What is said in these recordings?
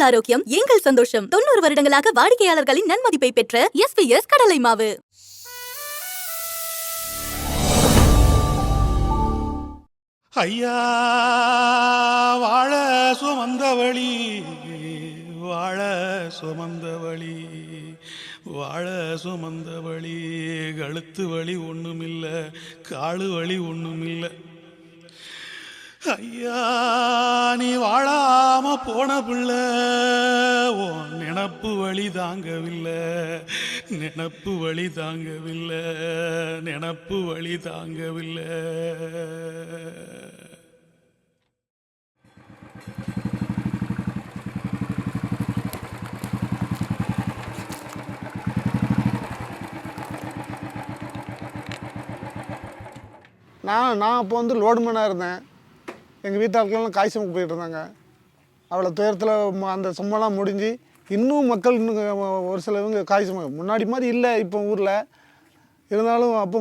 ஆரோக்கியம் எங்கள் சந்தோஷம். 90 வருடங்களாக வாடிக்கையாளர்களின் நன்மதிப்பை பெற்ற எஸ்பிஎஸ் கடலை மாவு. ஐயா வாழ சுமந்தவழி, வாழ சுமந்தவழி, வாழ சுமந்தவழி, கழுத்து வழி ஒண்ணுமில்ல, காலு வழி ஒண்ணுமில்ல. ஐயா நீ வாழாம போன பிள்ளை, ஓ நினப்பு வழி தாங்கவில்லை, நினப்பு வழி தாங்கவில்லை, நினப்பு வழி தாங்கவில்லை. நான் அப்போ வந்து லோடுமேனாக இருந்தேன். எங்கள் வீட்டாட்கள்லாம் காய் சுமக்க போயிட்டு இருந்தாங்க. அவ்வளோ துயரத்தில் அந்த சம்பளம் முடிஞ்சு இன்னும் மக்கள் இன்னும் ஒரு சிலவங்க காய் சுமக்க முன்னாடி மாதிரி இல்லை இப்போ ஊரில். இருந்தாலும் அப்போ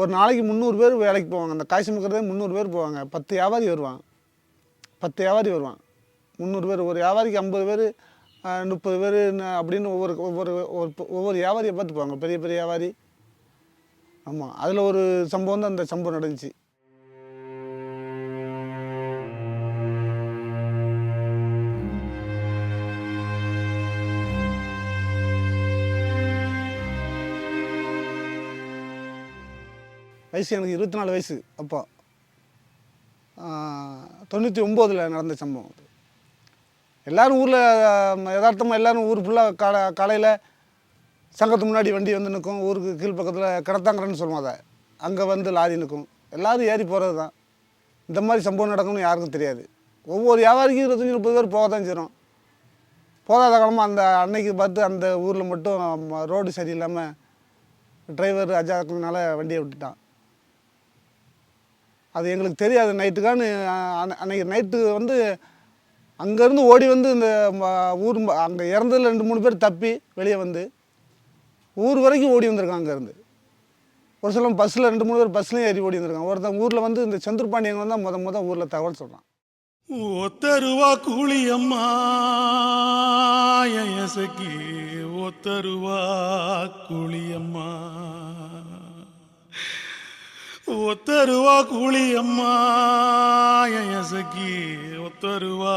ஒரு நாளைக்கு 300 பேர் வேலைக்கு போவாங்க. அந்த காய் சுமக்கிறதே 300 பேர் போவாங்க. 10 வியாபாரி வருவான், 10 வியாபாரி வருவான். 300 பேர், ஒரு வியாபாரிக்கு 50 பேர் 30 பேர் அப்படின்னு ஒவ்வொரு ஒவ்வொரு ஒவ்வொரு வியாபாரியை பார்த்து போவாங்க, பெரிய பெரிய வியாபாரி. ஆமாம், அதில் ஒரு சம்பவம் தான் அந்த சம்பவம் நடந்துச்சு. வயசு எனக்கு 24 வயசு. அப்போ 99 நடந்த சம்பவம். எல்லோரும் ஊரில் யதார்த்தமாக எல்லோரும் ஊர் ஃபுல்லாக காலையில் சங்கத்து முன்னாடி வண்டி வந்து நிற்கும். ஊருக்கு கீழ்ப்பக்கத்தில் கிடத்தாங்கறன்னு சொல்லுவோம், அதை அங்கே வந்து லாரி நிற்கும். எல்லோரும் ஏறி போகிறது தான். இந்த மாதிரி சம்பவம் நடக்கும்னு யாருக்கும் தெரியாது. ஒவ்வொரு வியாபாரிக்கும் 25-30 பேர் போக தான் செய்கிறோம். போகாத காலமாக அந்த அன்னைக்கு பார்த்து அந்த ஊரில் மட்டும் ரோடு சரியில்லாமல் டிரைவர் அஜாக்கினால வண்டியை விட்டுட்டான். அது எங்களுக்கு தெரியாது. நைட்டுக்கான்னு அன்றைக்கி நைட்டு வந்து அங்கேருந்து ஓடி வந்து இந்த ஊர் அங்கே இறந்ததில் 2-3 பேர் தப்பி வெளியே வந்து ஊர் வரைக்கும் ஓடி வந்திருக்காங்க. அங்கேருந்து ஒரு சில பஸ்ஸில் 2-3 பேர் பஸ்லேயும் ஏறி ஓடி வந்திருக்காங்க. ஒருத்தன் ஊரில் வந்து இந்த செந்தூர்பாண்டியங்க தான் முத ஊரில் தகவல் சொல்கிறான். ஒத்தருவா கூலியம்மா எசக்கி, ஒத்தருவா கூலியம்மா, ஒத்தருவா கூலியம்மா எசக்கி, ஒத்தருவா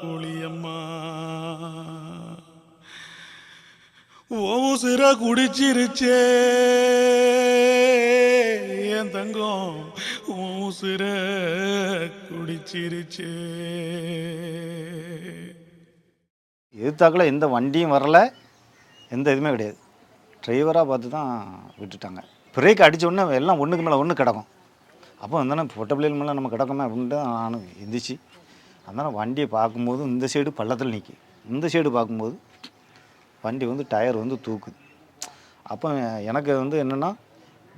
கூலியம்மா. ஓசிர குடிச்சிருச்சே என் தங்கம், ஓசிர குடிச்சிருச்சே. எதிர்த்தாக்கில் எந்த வண்டியும் வரல, எந்த இதுவுமே கிடையாது. டிரைவராக பார்த்து தான் விட்டுட்டாங்க. பிரேக் அடித்தோடனே எல்லாம் ஒன்றுக்கு மேலே ஒன்று கிடக்கும். அப்போ வந்தானே பொட்டை பிள்ளைகள் மேலே நம்ம கிடக்குமே அப்படின்ட்டு நானும் எந்திரிச்சு அதனால் வண்டியை பார்க்கும்போது இந்த சைடு பள்ளத்தில் நிற்கி, இந்த சைடு பார்க்கும்போது வண்டி வந்து டயர் வந்து தூக்குது. அப்போ எனக்கு வந்து என்னென்னா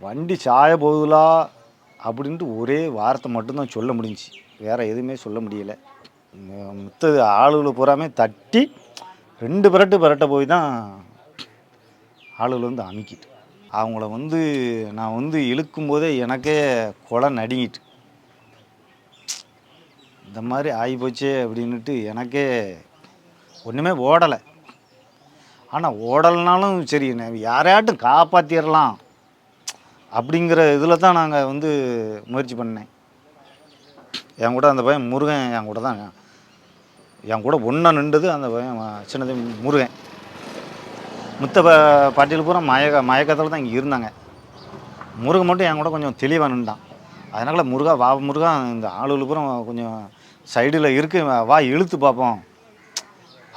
வண்டி சாய போகுதா அப்படின்ட்டு ஒரே வார்த்தை மட்டும்தான் சொல்ல முடிஞ்சிச்சு, வேறு எதுவுமே சொல்ல முடியலை. மித்தது ஆளுகளை பூராமே தட்டி 2 பிரட்ட போய் தான் ஆளுகளை வந்து அமுக்கிட்டு அவங்கள வந்து நான் வந்து இழுக்கும்போதே எனக்கே கொலை நடுங்கிட்டு, இந்த மாதிரி ஆகிப்போச்சே அப்படின்ட்டு எனக்கே ஒன்றுமே ஓடலை. ஆனால் ஓடலைனாலும் சரி யாரையாட்டும் காப்பாற்றிடலாம் அப்படிங்கிற இதில் தான் நாங்கள் வந்து முயற்சி பண்ணேன். என் கூட அந்த பையன் முருகன் என் கூட தான், என் கூட ஒன்றா நின்றது அந்த பையன் சின்னது முருகன். மித்த பாட்டியில் பூரா மயக்கத்தில் தான் இங்கே இருந்தாங்க. முருகன் மட்டும் என் கூட கொஞ்சம் தெளிவாக நின்றான். அதனால் முருகா இந்த ஆளுகள் பூரா கொஞ்சம் சைடில் இருக்கு, வா இழுத்து பார்ப்போம்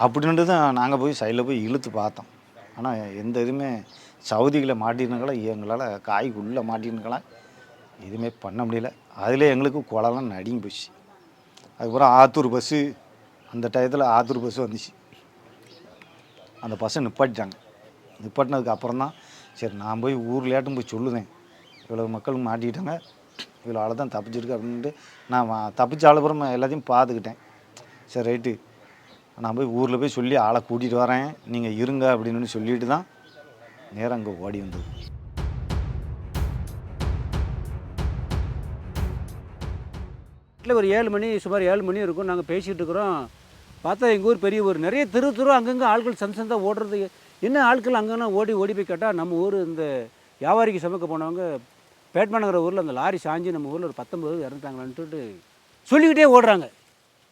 அப்படின்ட்டு தான் நாங்கள் போய் சைடில் போய் இழுத்து பார்த்தோம். ஆனால் எந்த இதுவுமே சவுதிகளை மாட்டினுங்களா, எங்களால் காய்க்குள்ளே மாட்டினுங்களா எதுவுமே பண்ண முடியல. அதில் எங்களுக்கு குளம்லாம் நடுங்கி போச்சு. அதுக்கப்புறம் ஆத்தூர் பஸ்ஸு, அந்த டயத்தில் ஆத்தூர் பஸ்ஸு வந்துச்சு. அந்த பஸ்ஸை நிப்பாட்டிட்டாங்க. நிப்பாட்டினதுக்கு அப்புறம் தான் சரி நான் போய் ஊர்லையாட்டும் போய் சொல்லுவேன், இவ்வளோ மக்கள் மாட்டிக்கிட்டாங்க, இவ்வளோ ஆளை தான் தப்பிச்சிருக்கு அப்படின்ட்டு. நான் தப்பிச்ச ஆளுப்புறம் எல்லாத்தையும் பார்த்துக்கிட்டேன். சரி ரைட்டு, நான் போய் ஊரில் போய் சொல்லி ஆளை கூட்டிகிட்டு வரேன், நீங்கள் இருங்க அப்படின்னு சொல்லிட்டு தான் நேரம் அங்கே ஓடி வந்தது. வீட்டில் ஒரு 7 மணி, சுமார் 7 மணி இருக்கும். நாங்கள் பேசிகிட்டு இருக்கிறோம். பார்த்தா எங்கள் ஊர் பெரிய ஊர், நிறைய தெரு அங்கங்கே ஆட்கள் சந்தாக ஓடுறது. என்ன ஆட்கள் அங்கங்கே ஓடி போய் கேட்டால் நம்ம ஊர் இந்த வியாபாரிக்கு சமைக்க போனவங்க பேட்மானங்கிற ஊரில் அந்த லாரி சாஞ்சி நம்ம ஊரில் ஒரு 19 இறந்துட்டாங்களான்ட்டு சொல்லிக்கிட்டே ஓடுறாங்க.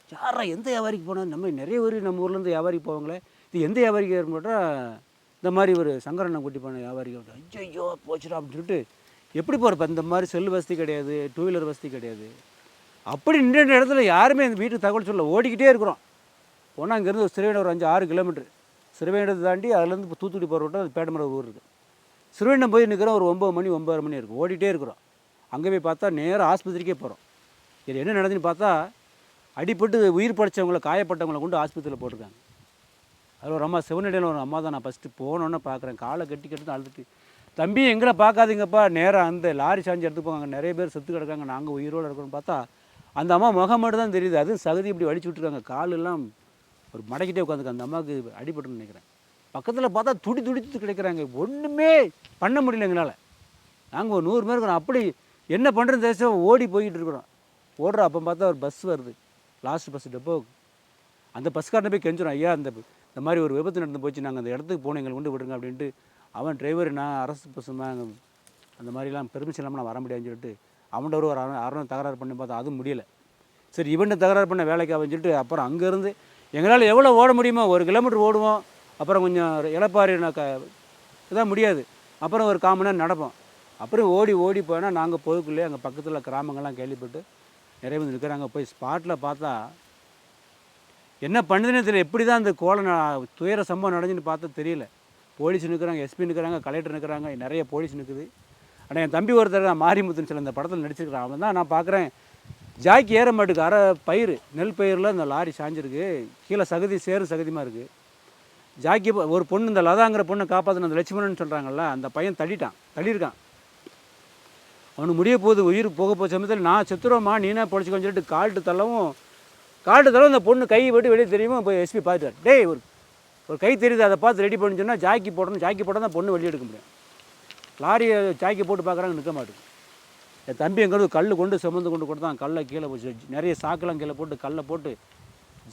யாரா எந்த வியாபாரிக்கு போனால் நம்ம நிறைய ஊர் நம்ம ஊர்லேருந்து வியாபாரிக்கு போவாங்களே, இது எந்த வியாபாரிக்கு ஏற்பட்டால் இந்த மாதிரி ஒரு சங்கரனை கூட்டி போன வியாபாரிக்கு ஐயோ போச்சுடா அப்படின்னு சொல்லிட்டு எப்படி போகிறப்ப இந்த மாதிரி செல் வசதி கிடையாது, 2 வீலர் வசதி கிடையாது. அப்படி நின்ற இடத்துல யாருமே எங்கள் வீட்டுக்கு தகவல் சொல்ல ஓடிக்கிட்டே இருக்கிறோம். போனால் அங்கேருந்து ஒரு சிறுவையிடம் ஒரு 5-6 கிலோமீட்டர், சிறுவையிடத்தை தாண்டி அதுலேருந்து இப்போ தூத்துக்குடி போகிற விட்டால் அது பேட்டமரம் ஊர் இருக்குது. சிறுவையிடம் போய் நிற்கிறோம், ஒரு 9 மணி 9:30 மணி இருக்கும். ஓடிட்டே இருக்கிறோம். அங்கே போய் பார்த்தா நேராக ஆஸ்பத்திரிக்கே போகிறோம். இது என்ன நடந்துன்னு பார்த்தா அடிப்பட்டு உயிர் படைச்சவங்களை காயப்பட்டவங்களை கொண்டு ஆஸ்பத்திரியில் போட்டிருக்காங்க. அதில் ஒரு அம்மா சிவனடியில் ஒரு அம்மா தான் நான் ஃபஸ்ட்டு போனோன்னே பார்க்குறேன். காலை கட்டி அழுதுட்டு, தம்பி எங்களை பார்க்காதீங்கப்பா, நேராக அந்த லாரி சாஞ்சி எடுத்து போங்க, அங்கே நிறைய பேர் செத்து கிடக்காங்க, நாங்கள் உயிரோடு இருக்கணும்னு பார்த்தா அந்த அம்மா முகம் மட்டும் தான் தெரியுது. அதுவும் சகதி இப்படி வலிச்சு விட்டுருக்காங்க, காலெல்லாம் ஒரு மடக்கிட்டே உட்காந்துருக்கு. அந்த அம்மாவுக்கு அடிபட்டுன்னு நினைக்கிறேன். பக்கத்தில் பார்த்தா துடித்து கிடைக்கிறாங்க. ஒன்றுமே பண்ண முடியல எங்களால். நாங்கள் ஒரு 100 பேர் இருக்கிறோம். அப்படி என்ன பண்ணுறது தேசம் ஓடி போய்கிட்டு இருக்கிறோம். ஓடுறோம். அப்போ பார்த்தா ஒரு பஸ் வருது, லாஸ்ட் பஸ் டெப்போவுக்கு. அந்த பஸ்காரனை போய் கெஞ்சிடும், ஐயா இந்த மாதிரி ஒரு விபத்து நடந்து போச்சு, நாங்கள் அந்த இடத்துக்கு போனோம், எங்களை கொண்டு விடுங்க அப்படின்ட்டு. அவன் டிரைவர், நான் அரசு பஸ்ஸுமாக அந்த மாதிரிலாம் பெர்மிஷன் இல்லாமல் நான் வர முடியாதுன்னு சொல்லிட்டு அவன்கிட்ட ஒரு அரணம் தகராறு பண்ணி பார்த்தா அதுவும் முடியலை. சரி இவன்ட்டு தகராறு பண்ண வேலைக்கு அவன் சொல்லிட்டு அப்புறம் அங்கேருந்து எங்களால் எவ்வளோ ஓட முடியுமோ 1 கிலோமீட்டர் ஓடுவோம். அப்புறம் கொஞ்சம் இளப்பாரி இதான் முடியாது, அப்புறம் ஒரு 1/4 மணி நேரம் நடப்போம். அப்புறம் ஓடி போனால் நாங்கள் பொதுக்குள்ளே அங்கே பக்கத்தில் கிராமங்கள்லாம் கேள்விப்பட்டு நிறைய பேர் நிற்கிறாங்க. போய் ஸ்பாட்டில் பார்த்தா என்ன பண்ணுதுன்னு தெரியல. எப்படி தான் அந்த துயர சம்பவம் நடந்துன்னு பார்த்தா தெரியல. போலீஸ் நிற்கிறாங்க, எஸ்பி நிற்கிறாங்க, கலெக்டர் நிற்கிறாங்க, நிறைய போலீஸ் நிற்குது. ஆனால் என் தம்பி ஒருத்தர் நான் மாரிமுத்துன்னு சொல்லி அந்த படத்தில் நடிச்சிருக்கிறான். அவன் தான் நான் பார்க்குறேன், ஜாக்கி ஏற மாட்டுக்கு அரை பயிர் நெல் பயிரில் இந்த லாரி சாஞ்சிருக்கு, கீழே சகதியமாக இருக்குது. ஜாக்கி ஒரு பொண்ணு, இந்த லதாங்கிற பொண்ணை காப்பாற்றின அந்த லட்சுமணன் சொல்கிறாங்கல்ல, அந்த பையன் தள்ளியிருக்கான். அவனுக்கு முடிய போகுது, உயிர் போக சமயத்தில் நான் செத்துருவோம்மா நீனா பொழைச்சிக்கோன்னு சொல்லிட்டு கால்ட்டு தள்ளவும் அந்த பொண்ணு கை விட்டு வெளியே தெரியுமா போய் எஸ்பி பார்த்துட்டார். டேய் ஒரு கை தெரியுது, அதை பார்த்து ரெடி பண்ணி சொன்னால் ஜாக்கி போட்டால் தான் பொண்ணு வெளியே எடுக்க முடியும். லாரியை ஜாக்கி போட்டு பார்க்குறாங்க, நிற்க மாட்டேங்குது. என் தம்பி எங்கிறது கல் கொண்டு சுமந்து கொண்டு கொடுத்தான். கல்லை கீழே போச்சு, நிறைய சாக்கெல்லாம் கீழே போட்டு கல்லை போட்டு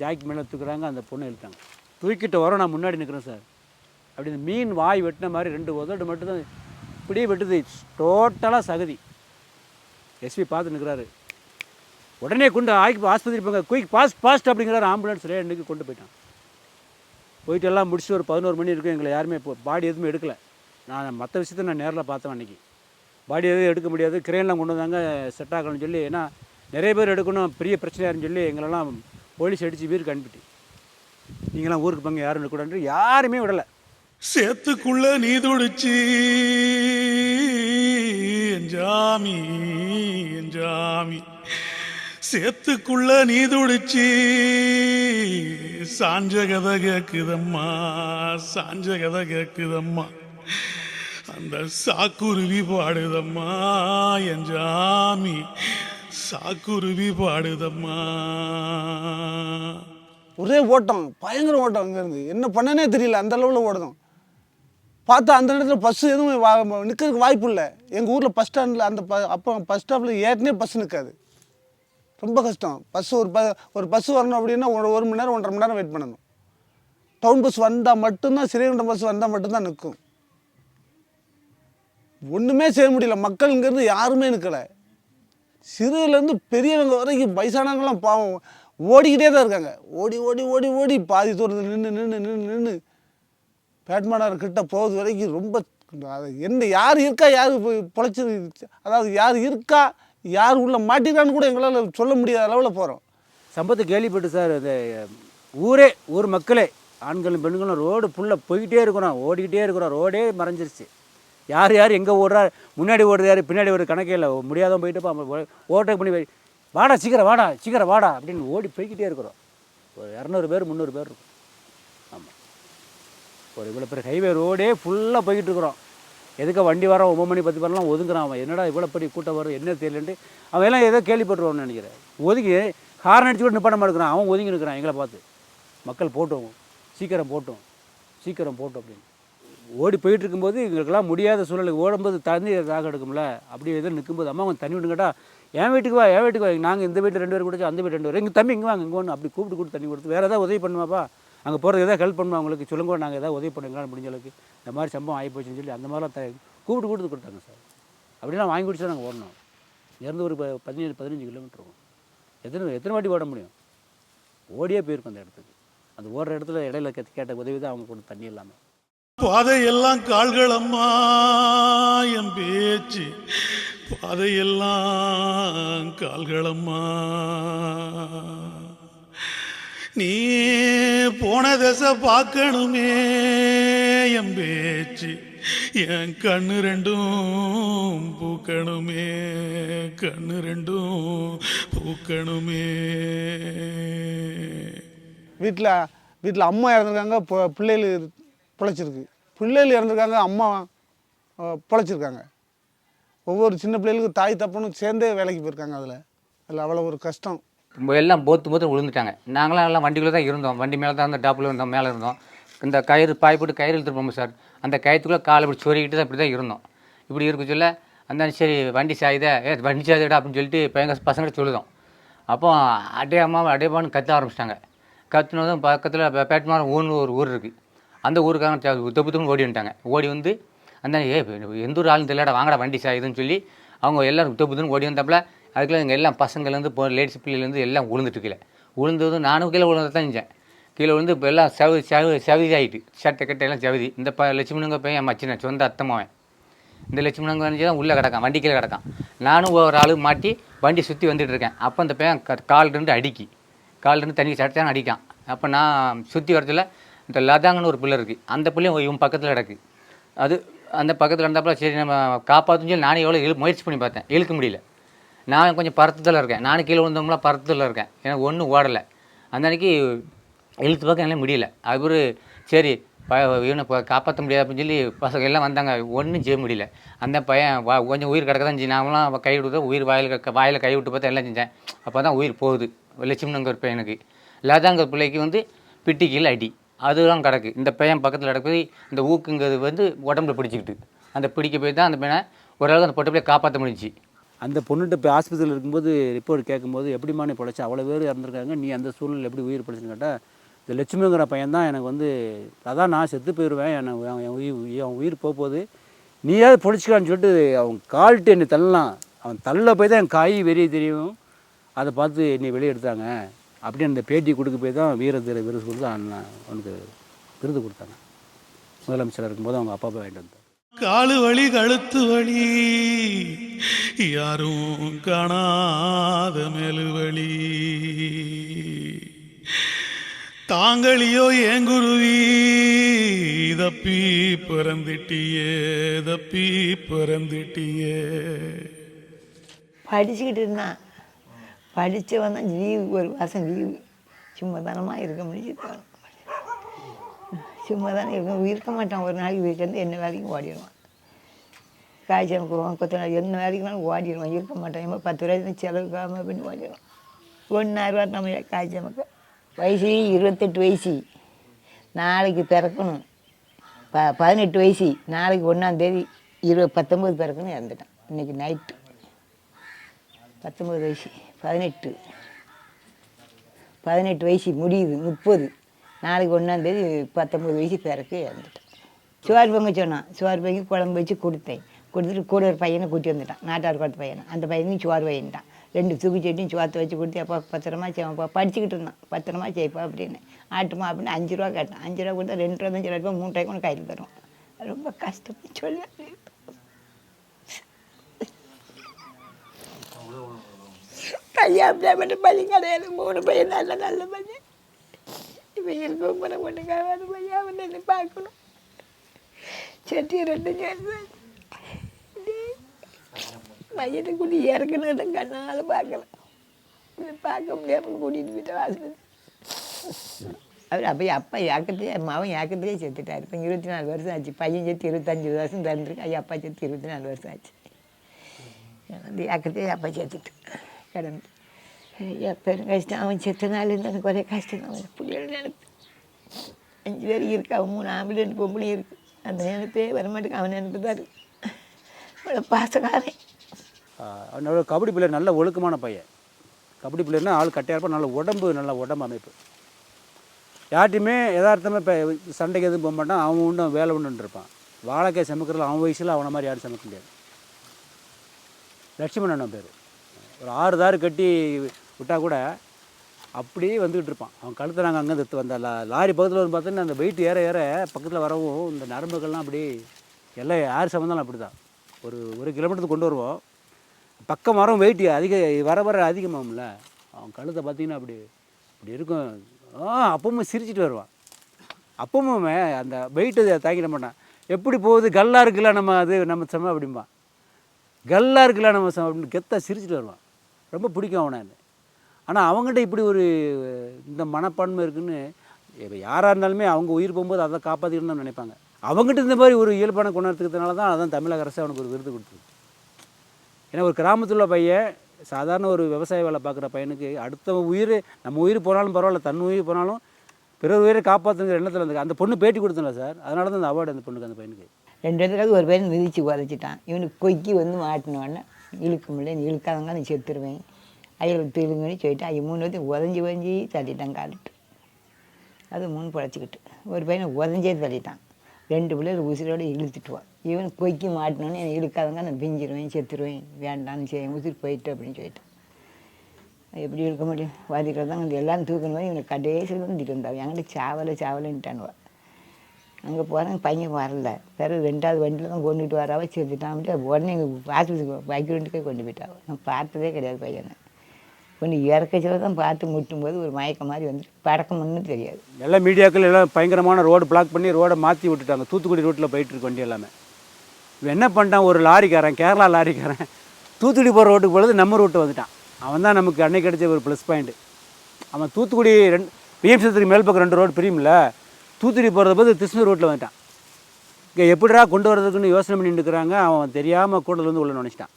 ஜாக்கி மேலே தூக்குறாங்க. அந்த பொண்ணை இழுத்தாங்க. தூக்கிட்டு வரோம், நான் முன்னாடி நிற்கிறேன் சார். அப்படி இந்த மீன் வாய் வெட்டின மாதிரி 2 உதடு மட்டும்தான் இப்படியே வெட்டுது, டோட்டலாக சகதி. எஸ்பி பார்த்து நிற்கிறாரு. உடனே கொண்டு ஆஸ்பத்திரி போங்க, குயிக் ஃபாஸ்ட் அப்படிங்கிறார். ஆம்புலன்ஸ் ரெண்டுக்கு கொண்டு போயிட்டு எல்லாம் முடிச்சுட்டு ஒரு 11 மணி இருக்கும். எங்களை யாருமே இப்போ பாடி எதுவுமே எடுக்கலை. நான் மற்ற விஷயத்த நான் நேரில் பார்த்தேன். அன்றைக்கி பாடி எதுவும் எடுக்க முடியாது, கிரேன்லாம் கொண்டு வந்தாங்க, செட் ஆகணும்னு சொல்லி. ஏன்னா நிறைய பேர் எடுக்கணும், பெரிய பிரச்சனையாருன்னு சொல்லி எங்களெல்லாம் போலீஸ் அடித்து வீருக்கு அனுப்பிட்டு, நீங்களாம் ஊருக்கு போங்க, யாரும் எடுக்கூடாது, யாருமே விடலை. சேத்துக்குள்ள நீ துடிச்சு எஞ்சாமி சேத்துக்குள்ள நீ துடிச்சு சாஞ்ச கதை கேக்குதம்மா அந்த சாக்குருவி பாடுதம்மா எஞ்சாமி சாக்குருவி பாடுதம்மா. ஒரே ஓட்டம், பயங்கர ஓட்டம். அங்கேருந்து என்ன பண்ணனே தெரியல, அந்த அளவில் ஓடுதோம். பார்த்தா அந்த இடத்துல பஸ்ஸு எதுவும் நிற்கிறதுக்கு வாய்ப்பு இல்லை. எங்கள் ஊரில் பஸ் ஸ்டாண்டில் அப்போ பஸ் ஸ்டாப்பில் ஏற்கனவே பஸ் நிற்காது, ரொம்ப கஷ்டம். பஸ் ஒரு பஸ் வரணும் அப்படின்னா 1 மணி நேரம் 1.5 மணி நேரம் வெயிட் பண்ணணும். டவுன் பஸ் வந்தால் மட்டும்தான், ஸ்ரீவைகுண்டம் பஸ் வந்தால் மட்டும்தான் நிற்கும். ஒன்றுமே செய்ய முடியல. மக்கள் இங்கேருந்து யாருமே நிற்கலை. சிறுலேருந்து பெரியவங்க வரைக்கும் வயசானவங்களாம் பாவம் ஓடிக்கிட்டே தான் இருக்காங்க. ஓடி பாதி தூரத்தில் நின்று பேட்மானார் கிட்ட போகிறது வரைக்கும் ரொம்ப என்ன யார் இருக்கா, யார் பொழைச்சி, அதாவது யார் இருக்கா, யார் உள்ள மாட்டிக்கிறான்னு கூட எங்களால் சொல்ல முடியாத அளவில் போகிறோம். சம்பத்து கேள்விப்பட்டு சார், அந்த ஊர் மக்களே, ஆண்களும் பெண்களும் ரோடு ஃபுல்லாக போய்கிட்டே இருக்கிறோம், ஓடிக்கிட்டே இருக்கிறோம். ரோடே மறைஞ்சிருச்சு. யார் எங்கே ஓடுறா, முன்னாடி ஓடுறது யார், பின்னாடி ஒரு கணக்கே இல்லை. முடியாதவன் போயிட்டு ஓவர்டேக் பண்ணி வாடா சீக்கிரம் வாடா அப்படின்னு ஓடி போய்கிட்டே இருக்கிறோம். ஒரு 200 பேர் 300 பேர் இருக்கும். ஆமாம், ஒரு இவ்வளோ பேர் ஹைவே ரோடே ஃபுல்லாக போய்கிட்டு இருக்கிறோம். எதுக்கு வண்டி வரோம் 9 மணி 10 பேர்லாம் ஒதுங்குறான். அவன் என்னடா இவ்வளோ பெரிய கூட்டம் வரும் என்ன தெரியலன்ட்டு அவன் எல்லாம் ஏதோ கேள்விப்பட்டுருவான்னு நினைக்கிறேன். ஒதுங்கி ஹார்ன் அடிச்சு கூட நிப்பாட்ட மாட்டேங்கிறான். அவன் ஒதுங்கி நிற்கிறான். எங்களை பார்த்து மக்கள் போட்டோம், சீக்கிரம் போட்டோம் அப்படின்னு ஓடி போயிட்டு இருக்கும்போது எங்களுக்கெல்லாம் முடியாத சூழ்நிலை. ஓடும்போது தண்ணி தாக எடுக்கும்ல, அப்படி எதுவும் நிற்கும்போது அம்மா கொஞ்சம் தண்ணி விடுங்கட்டா, என் வீட்டுக்கு வா நாங்கள் இந்த வீட்டில் 2 பேர் கூட அந்த வீட்டில் 2 பேர் எங்கள் தம்பி இங்கே வாங்க இங்கே ஒன்று அப்படி கூப்பிட்டு தண்ணி கொடுத்து வேறு ஏதாவது உதவி பண்ணுவாப்பா அங்கே போகிறதுக்கு எதாவது ஹெல்ப் பண்ணுவோம் அவங்களுக்கு சொல்லுங்க நாங்கள் ஏதாவது உதவி பண்ணுங்களா முடிஞ்ச அளவுக்கு இந்த மாதிரி சம்பவம் ஆகி போச்சுன்னு சொல்லி அந்த மாதிரிலாம் கூப்பிட்டு கொடுத்தாங்க சார். அப்படிலாம் வாங்கி குடிச்சு நாங்கள் ஓடணும். இறந்து ஒரு 15 கிலோமீட்டர் இருக்கும். எத்தனை வாட்டி ஓட முடியும்? ஓடியே போயிருக்கும் அந்த இடத்துக்கு. அந்த ஓடுற இடத்துல இடையில கேட்ட உதவி தான் அவங்க கொடுத்த தண்ணி இல்லாமல். பாதையெல்லாம் கால்களம்மா என் பேச்சு, பாதையெல்லாம் கால்களம்மா. நீ போன திசை பார்க்கணுமே என் பேச்சு, என் கண்ணு ரெண்டும் பூக்கணுமே, கண்ணு ரெண்டும் பூக்கணுமே. வீட்டில் அம்மா இறந்துருக்காங்க, பிள்ளைகள் பிழைச்சிருக்கு. பிள்ளைகள் இறந்துருக்காங்க, அம்மா பிழைச்சிருக்காங்க. ஒவ்வொரு சின்ன பிள்ளைகளுக்கும் தாய் தப்பனும் சேர்ந்தே வேலைக்கு போயிருக்காங்க. அதில் அவ்வளோ ஒரு கஷ்டம். எல்லாம் போத்து விழுந்துட்டாங்க. நாங்களாம் எல்லாம் வண்டிக்குள்ளே தான் இருந்தோம். வண்டி மேலே தான் அந்த டாப்பில் இருந்தோம், மேலே இருந்தோம். இந்த கயிறு பாய் போட்டு கயிறு இழுத்துட்டு போவோம் சார். அந்த கயிற்றுக்குள்ளே காலை இப்படி சொருகிட்டு தான் இப்படி தான் இருந்தோம். இப்படி இருக்க சொல்ல அந்த சரி வண்டி சாயுதா வண்டி சாயுதா அப்படின்னு சொல்லிட்டு இப்போ எங்கள் பசங்கள்ட்ட சொல்லுதோம். அப்போ அடையப்பான்னு கத்த ஆரம்பிச்சிட்டாங்க. கத்துனதும் பக்கத்தில் பேட்மாரம் ஒரு ஊர் இருக்குது. அந்த ஊருக்காக தொப்புன்னு ஓடி வந்துட்டாங்க. ஓடி வந்து அந்த எந்த ஊர் ஆளும் தெரியலடா வாங்கடா வண்டி சாயுதுன்னு சொல்லி அவங்க எல்லோரும் தொப்புன்னு ஓடி வந்தாப்புல. அதுக்குள்ளே எங்கள் எல்லாம் பசங்கள்லேருந்து லேடிஸ் பிள்ளைலேருந்து எல்லாம் விழுந்துட்டு கீழே விழுந்ததும் நானும் கீழே விழுந்து தான் செஞ்சேன். கீழே விழுந்து இப்போ எல்லாம் சவிதி ஆகிட்டு சட்டை கட்டை எல்லாம் சவிதி. இந்த லட்சுமணங்க போய் என் மச்சின சொந்த அத்தமாவன் இந்த லட்சுமணங்க வந்து தான் உள்ளே கிடக்கான், வண்டி கீழே கிடக்கான். நானும் ஒரு ஆள் மாட்டி வண்டி சுற்றி வந்துட்டு இருக்கேன். அப்போ அந்த பையன் கால் ரெண்டு தண்ணி சட்டையான அடிக்கான். அப்போ நான் சுற்றி வரதில்ல இந்த லதாங்கன்னு ஒரு பிள்ளை இருக்குது. அந்த பிள்ளையும் இவன் பக்கத்தில் கிடக்கு. அது அந்த பக்கத்தில் இருந்தாப்புல சரி நம்ம காப்பாற்றுன்னு சொல்லி நானே எவ்வளோ முயற்சி பண்ணி பார்த்தேன், இழுக்க முடியல. நான் கொஞ்சம் பருத்தத்தில் இருக்கேன். நானும் கீழே விழுந்தவங்களாம் பருத்தத்தில் இருக்கேன். எனக்கு ஒன்றும் ஓடலை. அந்த அன்றைக்கி இழுத்து பார்க்க எல்லாம் முடியல. அவர் சரி இவனை காப்பாற்ற முடியாது அப்படின்னு சொல்லி பசங்க எல்லாம் வந்தாங்க. ஒன்றும் செய்ய முடியல. அந்த பையன் கொஞ்சம் உயிர் கிடக்க தான் செஞ்சு நாங்களாம் கை விட்டு உயிர் வாயில் கை விட்டு பார்த்தா எல்லாம் செஞ்சேன். அப்போ தான் உயிர் போகுது. லட்சுமணங்க ஒரு பையனுக்கு லதாங்க பிள்ளைக்கு வந்து பிட்டி கீழே அடி அதுதான் கிடக்கு. இந்த பையன் பக்கத்தில் கிடக்குது. இந்த ஊக்குங்கிறது வந்து உடம்புல பிடிச்சிக்கிட்டு அந்த பிடிக்க போய் தான் அந்த பையனை ஓரளவுக்கு அந்த பொட்டை பிள்ளையை காப்பாற்ற முடிஞ்சிச்சு. அந்த பொண்ணுகிட்ட இப்போ ஆஸ்பத்திரியில் இருக்கும்போது ரிப்போர்ட் கேட்கும்போது எப்படிமா நீ பொழைச்சா, அவ்வளோ பேர் இறந்துருக்காங்க, நீ அந்த சூழ்நிலை எப்படி உயிர் பொழைச்சுன்னு கேட்டால் இந்த லட்சுமிங்கிற பையன் தான் எனக்கு வந்து அதான் நான் செத்து போயிடுவேன், என் உயிர் போகுது, நீயாவது பொழைச்சிக்கலான்னு சொல்லிட்டு அவன் கால்ட்டு என்னை தள்ளலாம். அவன் தள்ள போய் தான் என் காய் வெறிய தெரியும். அதை பார்த்து என்னை வெளியே எடுத்தாங்க. அப்படின்னு அந்த பேட்டி கொடுக்க போய் தான் வீரதீர விருது கொடுத்து அவனுக்கு விருது கொடுத்தாங்க. முதலமைச்சராக இருக்கும்போது அவங்க அப்பா வாங்கிட்டு வந்தார். காலு வலி கழுத்து வலி யாரும் காணாத மேலு வலி தாங்களியோ ஏங்குருவி தப்பி பிறந்துட்டியே தப்பி பிறந்துட்டியே. படிச்சுக்கிட்டு இருந்தான். படித்து வந்தான் லீவு, ஒரு மாதம் லீவு. சும்மா தானமாக இருக்க முடியுது. சும்மா தானே இருக்க மாட்டான். ஒரு நாளைக்கு வீட்டிலேருந்து என்ன வேலைக்கும் ஓடிடுவான். காய்ச்சல் போவான், கொத்த நாள் என்ன வேலைக்குனாலும் ஓடிடுவான். இருக்க மாட்டான். 10 ரூபாய்க்கு செலவுக்காமல் அப்படின்னு ஓடிடுவான். 1,000 நம்ம காய்ச்சலுக்கு வயசு 28 வயசு. நாளைக்கு பிறக்கணும் 18 வயசு. நாளைக்கு 1ஆம் தேதி 19 பிறக்கணும் இறந்துட்டான். இன்றைக்கி நைட்டு 19 வயசு 18 வயசு முடியுது 30. நாளைக்கு 1ஆம் தேதி 19 வயசு பிறகு இறந்துட்டான். சோறு பொங்க சொன்னான். சோறு பொங்கி குழம்பு வச்சு கொடுத்தேன். கொடுத்துட்டு கூட ஒரு பையனை கூட்டி வந்துட்டான், நாட்டார் குளத்து பையனை. அந்த பையனையும் சோறு வைட்டான். 2 தூக்கி சட்டியும் சோத்தை வச்சு கொடுத்து அப்பா பத்திரமா செய்வாப்பா, படிச்சுக்கிட்டு இருந்தான், பத்திரமா செய்ப்பா அப்படின்னு. ஆட்டுமா அப்படின்னு 5 ரூபா கேட்டான். 5 ரூபா கொடுத்தா 2 ரூபா தான் சொல்லிட்டு 3 ரூபாய்க்கு ஒன்று கையில் தரும். ரொம்ப கஷ்டப்பட்டு சொல்ல கல்யாணம் பையன் கிடையாது. 3 பையன் நல்ல பையன். இப்போ இருக்கும் போன பொண்ணுக்காக பையன் அவன் என்ன பார்க்கணும். சட்டி 2 சேர்ந்து பையனுக்குள்ளே இறக்கணும். கண்ணால் பார்க்கலாம். பார்க்க முடியாமல் கூட்டிகிட்டு போயிட்டு ஆஸ்பத்திரி. அவர் அப்போ அப்பா ஏக்கத்தையே மகன் ஏக்கத்திலே செத்துட்டார். இப்போ 24 வருஷம் ஆச்சு. பையன் சேர்த்து 25 வருஷம் தந்துருக்கு. அப்பா சேர்த்து 24 வருஷம் ஆச்சு. அந்த ஏக்கத்தையே அப்பா சேர்த்துட்டு கிடந்து பெரும் கஷ்டம். அவன் செத்தனால இருந்து எனக்கு ஒரே கஷ்டம் தான். அவன் பிள்ளைகள் நினைப்பு 5 பேர் இருக்கு. அவன் 3 ஆம்பளை 2 பொம்பளையும் இருக்குது. அந்த நினைப்பே வரமாட்டேங்க. அவன் நினைப்பு தான் இருக்கு. அவ்வளோ பாசக்காரன். அவனோட கபடி பிளேயர் நல்ல ஒழுக்கமான பையன். கபடி பிளேயர்னால் ஆள் கட்டையாக இருப்பான், நல்ல உடம்பு அமைப்பு. யார்ட்டையுமே யதார்த்தமாக இப்போ சண்டைக்கு எதுவும் போக மாட்டான், அவன் உண்டு வேலை உண்டுன்னு இருப்பான். வாழைக்காய் சமைக்கிறதுல அவன் வயசில் அவனை மாதிரி யாரும் சமைக்க முடியாது. லட்சுமணன் பேர். ஒரு 6 தாறு கட்டி விட்டால் கூட அப்படியே வந்துக்கிட்டு இருப்பான். அவன் கழுத்தை நாங்கள் அங்கே வந்த லாரி பக்கத்தில் வந்து பார்த்தோன்னா அந்த வெயிட் ஏற ஏற பக்கத்தில் வரவும் இந்த நரம்புகள்லாம் அப்படி எல்லாம் யார் சம்மந்தாலும் அப்படி தான். ஒரு கிலோமீட்டருக்கு கொண்டு வருவோம், பக்கம் வரும் வெயிட் வர அதிகமாகும்ல, அவன் கழுத்தை பார்த்தீங்கன்னா அப்படி இருக்கும். அப்பவும் சிரிச்சிட்டு வருவான். அப்பவும் அந்த வெயிட்டு தாங்கிட மாட்டான். எப்படி போகுது, கல்லாக இருக்குல்ல நம்ம சம அப்படிம்பா, கல்லாக இருக்குல்ல நம்ம சம அப்படின்னு கெத்தாக சிரிச்சிட்டு வருவான். ரொம்ப பிடிக்கும் அவனை. ஆனால் அவங்ககிட்ட இப்படி ஒரு இந்த மனப்பான்மை இருக்குன்னு இப்போ யாராக இருந்தாலுமே அவங்க உயிர் போகும்போது அதை காப்பாற்றிக்கணும்னு தான் நினைப்பாங்க. அவங்ககிட்ட இந்த மாதிரி ஒரு இயல்பான குணத்துக்கிறதுனால தான் அதான் தமிழக அரசு அவனுக்கு ஒரு விருது கொடுத்துருக்கு. ஏன்னா ஒரு கிராமத்தில் உள்ள பையன், சாதாரண ஒரு விவசாய வேலை பார்க்குற பையனுக்கு அடுத்த உயிர், நம்ம உயிர் போனாலும் பரவாயில்ல, தன் உயிர் போனாலும் பிறர் உயிரை காப்பாற்றுங்கிற எண்ணத்தில் வந்து அந்த பொண்ணு பேட்டி கொடுத்தல சார், அதனால தான் அந்த அவார்டு அந்த பொண்ணுக்கு, அந்த பையனுக்கு. 2 இடத்துக்காவது ஒரு பேர் மிதித்து உதச்சிட்டான். இவனுக்கு கொக்கி வந்து மாட்டினோடனே இழுக்க முடியல, நீ இழுக்காதங்க நீ செத்துருவேன், ஐயலுக்கு திருங்கன்னு சொல்லிட்டு 3 பேர்த்தையும் உதஞ்சி தள்ளிட்டான் காலிட்டு. அது 3 பழச்சிக்கிட்டு ஒரு பையனை உதஞ்சே தள்ளிட்டான். 2 பிள்ளைகள் உசிரோடு இழுத்துட்டுவான். இவன் கொக்கி மாட்டினோன்னு என்னை இழுக்காதங்க நான் பிஞ்சிருவேன், செத்துருவேன், வேண்டான்னு செய்ய உசிர் போயிட்டு அப்படின்னு சொல்லிட்டான். எப்படி இருக்க முடியும், வாதிக்கிறது தான் வந்து எல்லாம் தூக்கணும் போது இவனை கடைசியில் வந்துட்டு இருந்தான். என்கிட்ட சாவலைன்ட்டானுவா. அங்கே போகிறாங்க, பையன் வரல. பிறகு 2வது வண்டியில் தான் கொண்டுட்டு வராவ, செத்துட்டான். அப்படின்ட்டு உடனே எங்கள் ஆஸ்பத்திரிக்கு வைக்கிறதுக்கே கொண்டு போயிட்டாவோ. நான் பார்த்ததே கிடையாது பையனை. கொண்டு இறக்கச்சில் தான் பார்த்து முட்டும்போது ஒரு மயக்கம் மாதிரி வந்துட்டு படக்கம்னு தெரியாது. எல்லா மீடியாக்கள் எல்லாம் பயங்கரமான ரோடு பிளாக் பண்ணி ரோடை மாற்றி விட்டுட்டாங்க. தூத்துக்குடி ரோட்டில் போயிட்டுருக்கு வண்டி எல்லாமே. இவன் என்ன பண்ணிட்டான், ஒரு லாரிக்காரன், கேரளா லாரிக்காரன் தூத்துக்குடி போகிற ரோட்டுக்கு பொழுது நம்ம ரோட்டு வந்துட்டான். அவன் தான் நமக்கு அன்னைக்கு கிடைச்ச ஒரு ப்ளஸ் பாயிண்ட்டு. அவன் தூத்துக்குடி பிஎம்சிக்கு மேல் பக்கம் 2 ரோடு பிரியும்ல, தூத்துக்குடி போகிறத போது கிருஷ்ணகிரி ரோட்டில் வந்துட்டான். இங்கே எப்படிடா கொண்டு வரதுக்குன்னு யோசனை பண்ணிட்டு இருக்கிறாங்க. அவன் தெரியாமல் கூடல வந்து உள்ள நுழைச்சிட்டான்.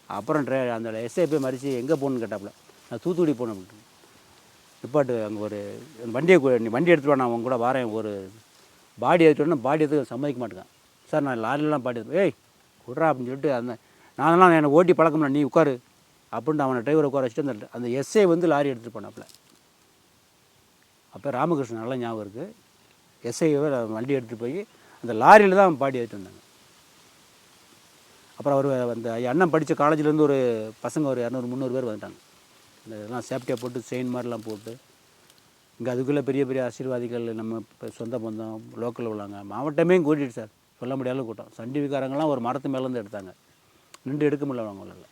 அப்புறம் அந்த எஸ்ஐ போய் மறித்து எங்கே போகணுன்னு கேட்டாப்புல, நான் தூத்துக்குடி போகணும் அப்படின்ட்டு. நிப்பாட்டு, அங்கே ஒரு வண்டி எடுத்துகிட்டு வா, நான் அவங்க கூட வரேன், ஒரு பாடி எடுத்துகிட்டு பாடி எடுத்து சம்மதிக்க மாட்டேங்க சார், நான் லாரிலாம் பாடி எடுத்து ஏய் விட்றா அப்படின்னு சொல்லிட்டு நான்லாம் என்னை ஓட்டி பழக்கம்ல, நீ உட்காரு அப்படின்ட்டு அவனை டிரைவரை உட்கார வச்சுட்டு அந்த எஸ்ஐ வந்து லாரி எடுத்துகிட்டு போனாப்புல. அப்போ ராமகிருஷ்ணன் நல்லா ஞாபகம் இருக்குது. எஸ்ஐவை வண்டி எடுத்துகிட்டு போய் அந்த லாரியில் தான் பாடி எடுத்துட்டு வந்தாங்க. அப்புறம் அவர் அந்த அண்ணன் படித்த காலேஜிலேருந்து ஒரு பசங்க ஒரு 200-300 பேர் வந்துட்டாங்க. இந்த இதெல்லாம் சேஃப்டியாக போட்டு செயின் மாதிரிலாம் போட்டு, இங்கே அதுக்குள்ளே பெரிய பெரிய ஆசீர்வாதிகள், நம்ம இப்போ சொந்த பந்தம் லோக்கலில் உள்ளாங்க, மாவட்டமே கூட்டிகிட்டு சார், சொல்ல முடியாத கூட்டம். சண்டி விகாரங்கள்லாம் ஒரு மரத்து மேலேருந்து எடுத்தாங்க, நின்று எடுக்க முடியல அவங்களால.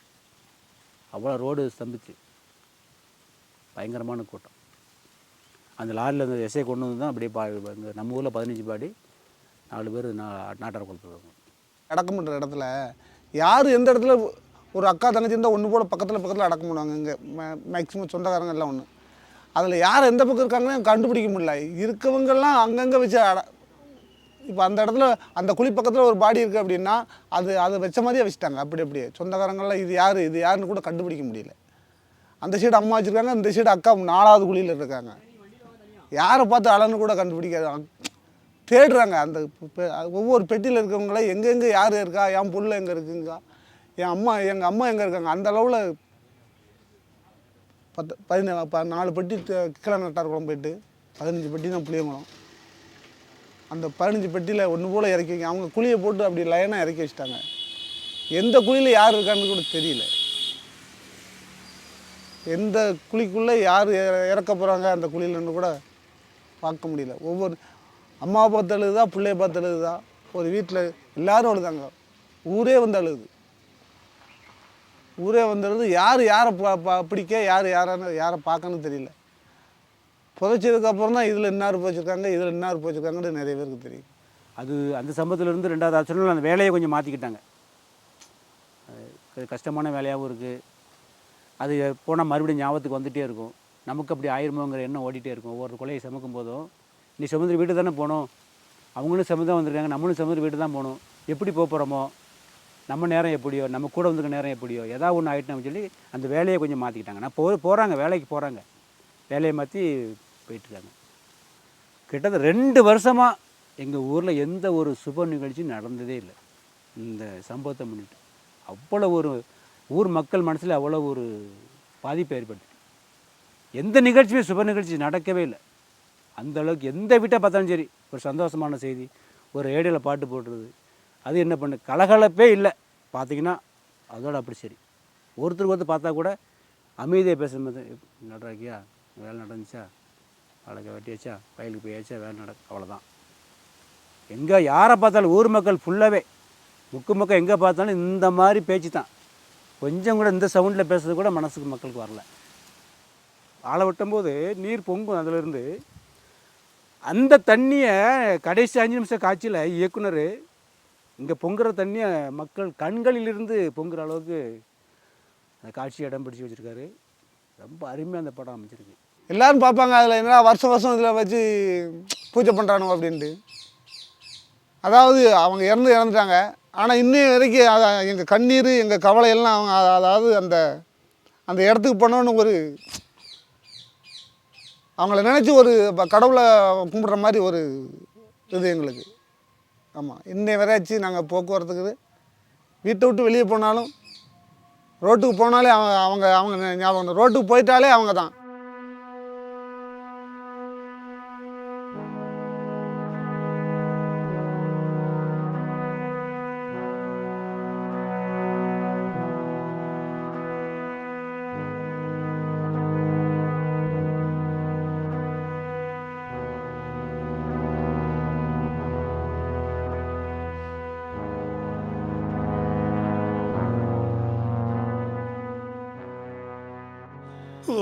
அவ்வளோ ரோடு ஸ்தம்பிச்சு, பயங்கரமான கூட்டம். அந்த லாரியில் அந்த எஸ்ஐ கொண்டு வந்து தான் அப்படியே நம்ம ஊரில் 15 பாடி 4 பேர் நாட்டார கொடுத்துருவாங்க. அடக்கம் பண்ணுற இடத்துல யார் எந்த இடத்துல ஒரு அக்கா தங்கச்சி இருந்தால் ஒன்று போல பக்கத்தில் அடக்கம் பண்ணுவாங்க. இங்கே மேக்ஸிமம் சொந்தக்காரங்க எல்லாம் ஒன்று. அதில் யார் எந்த பக்கம் இருக்காங்கன்னு கண்டுபிடிக்க முடியல. இருக்கவங்கெல்லாம் அங்கங்கே வச்சு இப்போ அந்த இடத்துல அந்த குழி பக்கத்தில் ஒரு பாடி இருக்குது அப்படின்னா அதை வச்ச மாதிரியே வச்சுட்டாங்க. அப்படியே சொந்தக்காரங்கள்லாம் இது யாருன்னு கூட கண்டுபிடிக்க முடியல. அந்த சைடு அம்மா வச்சுருக்காங்க, இந்த சைடு அக்கா 4வது குழியில் இருக்காங்க. யாரை பார்த்து அழன்னு கூட கண்டுபிடிக்காது, தேடுறாங்க. அந்த ஒவ்வொரு பெட்டியில் இருக்கிறவங்கள எங்கெங்கே யார் இருக்கா, என் புள்ள எங்கே இருக்குங்க, எங்கள் அம்மா எங்கே இருக்காங்க, அந்த அளவில் 4 பெட்டி கீழே நட்டார் குளம் போயிட்டு 15 பெட்டி தான் புளியங்குளம். அந்த 15 பெட்டியில் ஒன்று போல் இறக்கி வைக்க அவங்க குழியை போட்டு அப்படி லைனாக இறக்கி வச்சுட்டாங்க. எந்த குழியில் யார் இருக்கான்னு கூட தெரியல. எந்த குழிக்குள்ளே யார் இறக்க போகிறாங்க அந்த குழியிலன்னு கூட பார்க்க முடியல. ஒவ்வொரு அம்மாவை பார்த்து அழுகுதா, பிள்ளைய பார்த்து அழுகுதா, ஒரு வீட்டில் எல்லோரும் அழுதாங்க. ஊரே வந்து அழுகுது. யாரை பிடிக்க யாரை பார்க்கணும்னு தெரியல. புதைச்சதுக்கப்புறம் தான் இதில் இன்னார் போச்சிருக்காங்கன்னு நிறைய பேருக்கு தெரியும். அது அந்த சம்பவத்திலேருந்து 2வது ஆச்சரியம் அந்த வேலையை கொஞ்சம் மாற்றிக்கிட்டாங்க. கஷ்டமான வேலையாகவும் இருக்குது. அது போனால் மறுபடியும் ஞாபகத்துக்கு வந்துகிட்டே இருக்கும். நமக்கு அப்படி ஆயிருமோங்கிற எண்ணம் ஓடிட்டே இருக்கும். ஒவ்வொரு கொலையை சுமக்கும் போதும் நீ சமுதிர வீட்டு தானே போகணும், அவங்களும் சமுதிரம் வந்திருக்காங்க, நம்மளும் சமுதிர வீட்டு தான் போகணும், எப்படி போகிறோமோ, நம்ம நேரம் எப்படியோ, நம்ம கூட வந்துருக்க நேரம் எப்படியோ, ஏதாவது ஒன்று ஆகிட்டோம்னு சொல்லி அந்த வேலையை கொஞ்சம் மாற்றிக்கிட்டாங்க. நான் போகிறாங்க வேலைக்கு போகிறாங்க, வேலையை மாற்றி போயிட்டுருக்காங்க. கிட்டத்தட்ட 2 வருஷமாக எங்கள் ஊரில் எந்த ஒரு சுப நிகழ்ச்சியும் நடந்ததே இல்லை இந்த சம்பவத்தை முன்னிட்டு. அவ்வளோ ஒரு ஊர் மக்கள் மனசில் அவ்வளோ ஒரு பாதிப்பை ஏற்படுத்தி எந்த நிகழ்ச்சியுமே சுப நிகழ்ச்சி நடக்கவே இல்லை. அந்த அளவுக்கு எந்த வீட்டை பார்த்தாலும் சரி ஒரு சந்தோஷமான செய்தி, ஒரு ரேடியோவில் பாட்டு போடுறது, அது என்ன பண்ணு கலகலப்பே இல்லை. பார்த்தீங்கன்னா அதோட அப்படி சரி. ஒருத்தருக்கு பார்த்தா கூட அமைதியாக பேசும்போது நடக்கியா, வேலை நடந்துச்சா, அழகை வெட்டியாச்சா, வயலுக்கு போயாச்சா, வேலை அவ்வளோதான். எங்கே யாரை பார்த்தாலும் ஊர் மக்கள் ஃபுல்லாகவே முக்கு எங்கே பார்த்தாலும் இந்த மாதிரி பேச்சு தான். கொஞ்சம் கூட இந்த சவுண்டில் பேசுறது கூட மனசுக்கு மக்களுக்கு வரல. ஆளை வெட்டும்போது நீர் பொங்கும், அதிலிருந்து அந்த தண்ணியை கடைசி 5 நிமிஷம் காய்ச்சல இயக்குனர் இங்கே பொங்குற தண்ணியை மக்கள் கண்களிலிருந்து பொங்குற அளவுக்கு அந்த காட்சி இடம் பிடிச்சி வச்சுருக்காரு. ரொம்ப அருமையாக அந்த படம் அமைச்சிருக்கு. எல்லோரும் பார்ப்பாங்க, அதில் என்ன வருஷம் வருஷம் இதில் வச்சு பூஜை பண்ணுறானுங்க அப்படின்ட்டு. அதாவது அவங்க இறந்துட்டாங்க, ஆனால் இன்னும் வரைக்கும் எங்கள் கண்ணீர் எங்கள் கவலை எல்லாம் அவங்க அதாவது அந்த அந்த இடத்துக்கு போனோன்னு ஒரு அவங்கள நினச்சி ஒரு கடவுளை கும்பிட்ற மாதிரி ஒரு இது எங்களுக்கு. ஆமாம், இன்னை வரையாச்சு நாங்கள் போக்குவரத்துக்கு வீட்டை விட்டு வெளியே போனாலும் ரோட்டுக்கு போனாலே அவங்க அவங்க ஞாபகம், ரோட்டுக்கு போயிட்டாலே அவங்க தான்.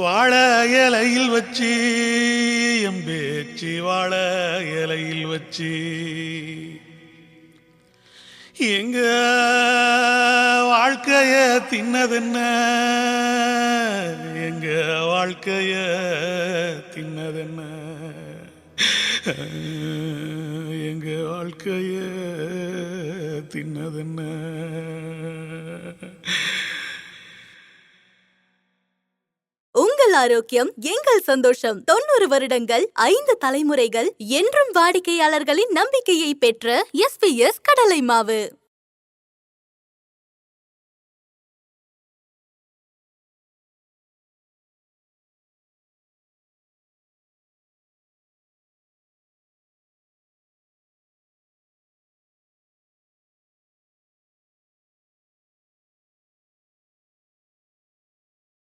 வாழ இலையில் வச்சு எம்பேச்சி, வாழ இலையில் வச்சு எங்க வாழ்க்கைய தின்னதென்ன, எங்க வாழ்க்கைய தின்னதென்ன, எங்க வாழ்க்கைய தின்னதென்ன. உங்கள் ஆரோக்கியம் எங்கள் சந்தோஷம். 90 வருடங்கள் 5 தலைமுறைகள் என்றும் வாடிக்கையாளர்களின் நம்பிக்கையை பெற்ற SPS கடலை மாவு.